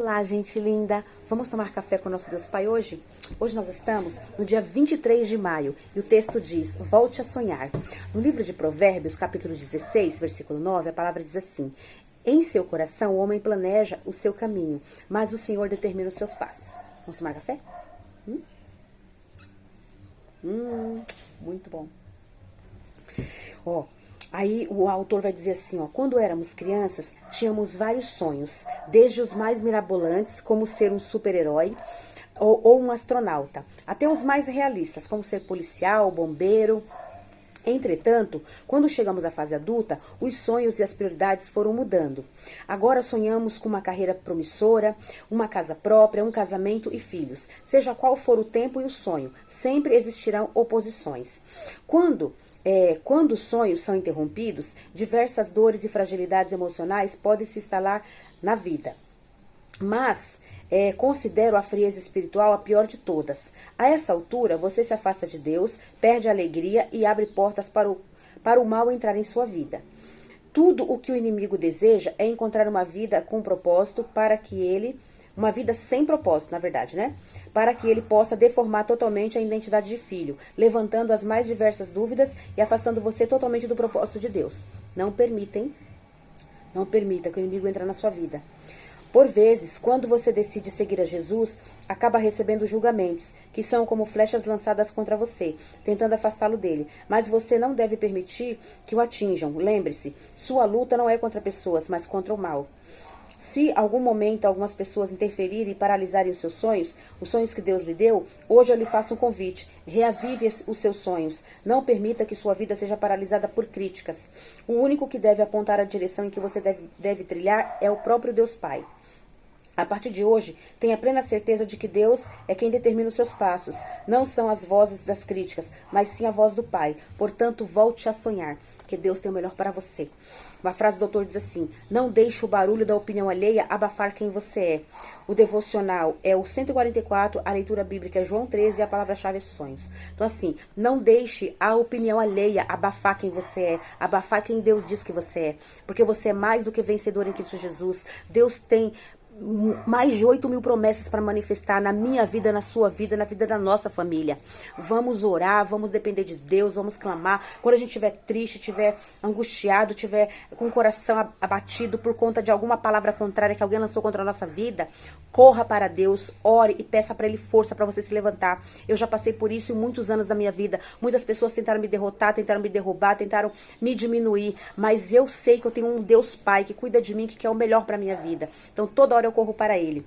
Olá, gente linda! Vamos tomar café com o nosso Deus Pai hoje? Hoje nós estamos no dia 23 de maio e o texto diz, volte a sonhar. No livro de Provérbios, capítulo 16, versículo 9, a palavra diz assim, em seu coração o homem planeja o seu caminho, mas o Senhor determina os seus passos. Vamos tomar café? Muito bom. Aí o autor vai dizer assim, quando éramos crianças, tínhamos vários sonhos, desde os mais mirabolantes, como ser um super-herói ou um astronauta, até os mais realistas, como ser policial, bombeiro. Entretanto, quando chegamos à fase adulta, os sonhos e as prioridades foram mudando. Agora sonhamos com uma carreira promissora, uma casa própria, um casamento e filhos. Seja qual for o tempo e o sonho, sempre existirão oposições. Quando os sonhos são interrompidos, diversas dores e fragilidades emocionais podem se instalar na vida. Mas considero a frieza espiritual a pior de todas. A essa altura, você se afasta de Deus, perde a alegria e abre portas para o mal entrar em sua vida. Tudo o que o inimigo deseja é encontrar uma vida com propósito uma vida sem propósito, na verdade, né? Para que ele possa deformar totalmente a identidade de filho, levantando as mais diversas dúvidas e afastando você totalmente do propósito de Deus. Não permita que o inimigo entre na sua vida. Por vezes, quando você decide seguir a Jesus, acaba recebendo julgamentos, que são como flechas lançadas contra você, tentando afastá-lo dele. Mas você não deve permitir que o atinjam. Lembre-se, sua luta não é contra pessoas, mas contra o mal. Se algum momento algumas pessoas interferirem e paralisarem os sonhos que Deus lhe deu, hoje eu lhe faço um convite. Reavive os seus sonhos. Não permita que sua vida seja paralisada por críticas. O único que deve apontar a direção em que você deve trilhar é o próprio Deus Pai. A partir de hoje, tenha plena certeza de que Deus é quem determina os seus passos. Não são as vozes das críticas, mas sim a voz do Pai. Portanto, volte a sonhar, que Deus tem o melhor para você. Uma frase do autor diz assim, não deixe o barulho da opinião alheia abafar quem você é. O devocional é o 144, a leitura bíblica é João 13 e a palavra-chave é sonhos. Então assim, não deixe a opinião alheia abafar quem você é, abafar quem Deus diz que você é. Porque você é mais do que vencedor em Cristo Jesus. Deus tem mais de 8.000 promessas para manifestar na minha vida, na sua vida, na vida da nossa família. Vamos orar, vamos depender de Deus, vamos clamar. Quando a gente estiver triste, estiver angustiado, estiver com o coração abatido por conta de alguma palavra contrária que alguém lançou contra a nossa vida, corra para Deus, ore e peça para Ele força para você se levantar. Eu já passei por isso em muitos anos da minha vida. Muitas pessoas tentaram me derrotar, tentaram me derrubar, tentaram me diminuir, mas eu sei que eu tenho um Deus Pai que cuida de mim, que quer o melhor para minha vida. Então toda hora eu corro para Ele.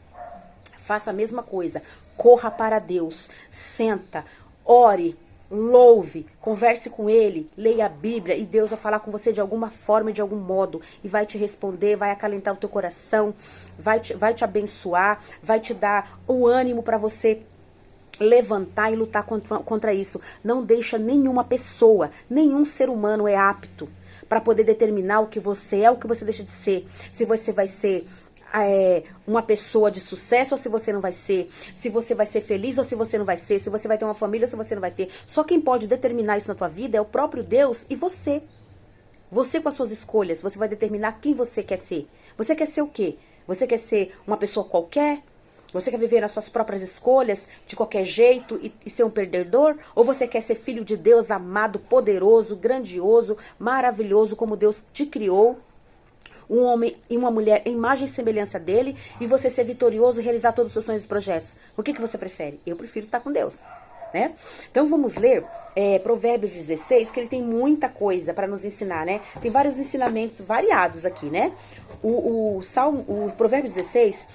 Faça a mesma coisa. Corra para Deus. Senta, ore, louve, converse com Ele, leia a Bíblia e Deus vai falar com você de alguma forma e de algum modo e vai te responder, vai acalentar o teu coração, vai te abençoar, vai te dar o ânimo para você levantar e lutar contra isso. Não deixa nenhuma pessoa, nenhum ser humano é apto para poder determinar o que você é, o que você deixa de ser. Se você vai ser uma pessoa de sucesso ou se você não vai ser, se você vai ser feliz ou se você não vai ser, se você vai ter uma família ou se você não vai ter. Só quem pode determinar isso na tua vida é o próprio Deus e você. Você com as suas escolhas, você vai determinar quem você quer ser. Você quer ser o quê? Você quer ser uma pessoa qualquer? Você quer viver as suas próprias escolhas de qualquer jeito e ser um perdedor? Ou você quer ser filho de Deus amado, poderoso, grandioso, maravilhoso como Deus te criou? Um homem e uma mulher em imagem e semelhança dele e você ser vitorioso e realizar todos os seus sonhos e projetos. O que você prefere? Eu prefiro estar com Deus, né? Então vamos ler Provérbios 16, que ele tem muita coisa para nos ensinar, né? Tem vários ensinamentos variados aqui, né? O Provérbios 16,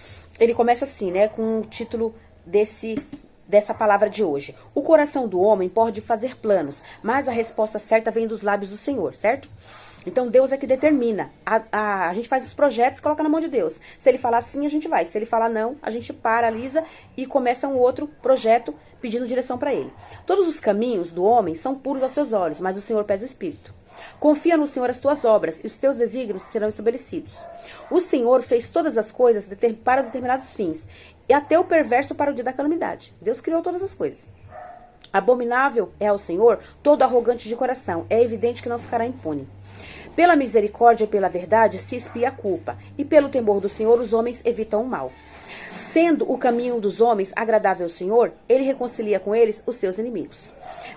ele começa assim, né? Com o título dessa palavra de hoje. O coração do homem pode fazer planos, mas a resposta certa vem dos lábios do Senhor, certo? Então Deus é que determina. A gente faz os projetos e coloca na mão de Deus. Se Ele falar sim, a gente vai. Se Ele falar não, a gente paralisa e começa um outro projeto pedindo direção para Ele. Todos os caminhos do homem são puros aos seus olhos, mas o Senhor pesa o espírito. Confia no Senhor as tuas obras e os teus desígnios serão estabelecidos. O Senhor fez todas as coisas para determinados fins e até o perverso para o dia da calamidade. Deus criou todas as coisas. Abominável é ao Senhor todo arrogante de coração. É evidente que não ficará impune. Pela misericórdia e pela verdade se expia a culpa, e pelo temor do Senhor os homens evitam o mal. Sendo o caminho dos homens agradável ao Senhor, ele reconcilia com eles os seus inimigos.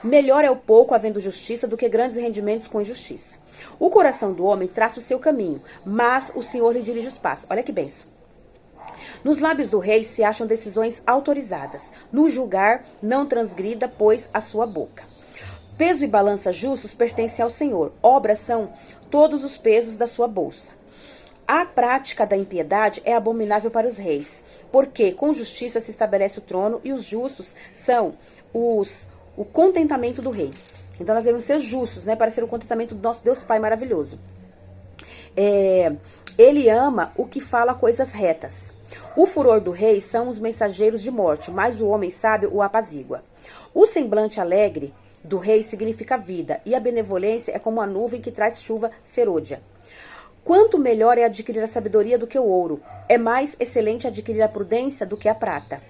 Melhor é o pouco havendo justiça do que grandes rendimentos com injustiça. O coração do homem traça o seu caminho, mas o Senhor lhe dirige os passos. Olha que bênção. Nos lábios do rei se acham decisões autorizadas. No julgar, não transgrida, pois, a sua boca. Peso e balança justos pertencem ao Senhor. Obras são todos os pesos da sua bolsa. A prática da impiedade é abominável para os reis, porque com justiça se estabelece o trono e os justos são o contentamento do rei. Então nós devemos ser justos, né, para ser o contentamento do nosso Deus Pai maravilhoso. Ele ama o que fala coisas retas. O furor do rei são os mensageiros de morte, mas o homem sábio o apazigua. O semblante alegre do rei significa vida, e a benevolência é como a nuvem que traz chuva serôdia. Quanto melhor é adquirir a sabedoria do que o ouro, é mais excelente adquirir a prudência do que a prata.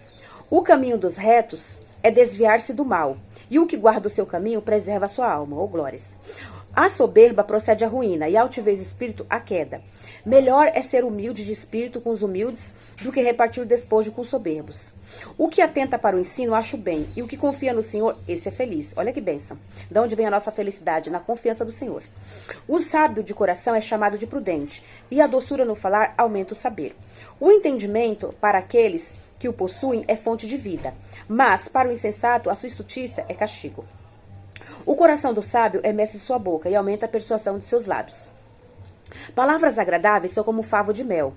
O caminho dos retos é desviar-se do mal, e o que guarda o seu caminho preserva a sua alma. Glórias! A soberba procede à ruína, e a altivez de espírito à queda. Melhor é ser humilde de espírito com os humildes do que repartir o despojo com os soberbos. O que atenta para o ensino, acho bem, e o que confia no Senhor, esse é feliz. Olha que bênção. De onde vem a nossa felicidade? Na confiança do Senhor. O sábio de coração é chamado de prudente, e a doçura no falar aumenta o saber. O entendimento, para aqueles que o possuem, é fonte de vida, mas para o insensato, a sua estultícia é castigo. O coração do sábio é mestre de sua boca e aumenta a persuasão de seus lábios. Palavras agradáveis são como favo de mel,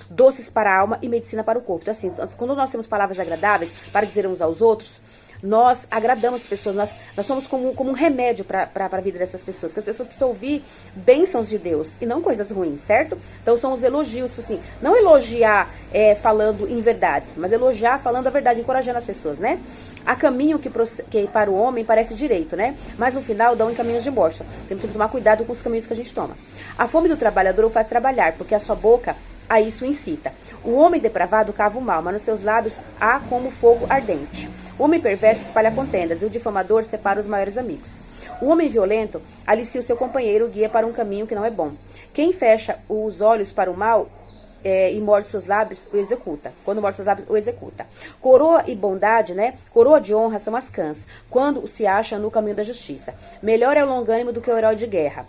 doces para a alma e medicina para o corpo. Então, assim, quando nós temos palavras agradáveis para dizer uns aos outros, nós agradamos as pessoas, nós somos como um remédio para a vida dessas pessoas, que as pessoas precisam ouvir bênçãos de Deus e não coisas ruins, certo? Então são os elogios, assim, não elogiar falando em verdades, mas elogiar falando a verdade, encorajando as pessoas, né? Há caminho que para o homem parece direito, né? Mas no final dão em caminhos de morte. Temos que tomar cuidado com os caminhos que a gente toma. A fome do trabalhador o faz trabalhar, porque a sua boca a isso incita. O homem depravado cava o mal, mas nos seus lábios há como fogo ardente. O homem perverso espalha contendas, e o difamador separa os maiores amigos. O homem violento alicia o seu companheiro, guia para um caminho que não é bom. Quem fecha os olhos para o mal e morde seus lábios, o executa. Quando morde seus lábios, o executa. Coroa e bondade, né? Coroa de honra são as cãs, quando se acha no caminho da justiça. Melhor é o longânimo do que o herói de guerra,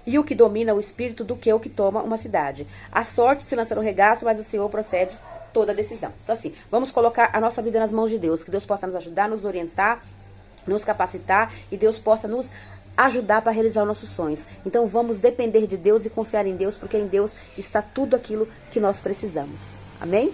e o que domina o espírito do que o que toma uma cidade. A sorte se lança no regaço, mas o Senhor procede toda a decisão. Então assim, vamos colocar a nossa vida nas mãos de Deus, que Deus possa nos ajudar, nos orientar, nos capacitar, e Deus possa nos ajudar para realizar os nossos sonhos. Então vamos depender de Deus e confiar em Deus, porque em Deus está tudo aquilo que nós precisamos. Amém?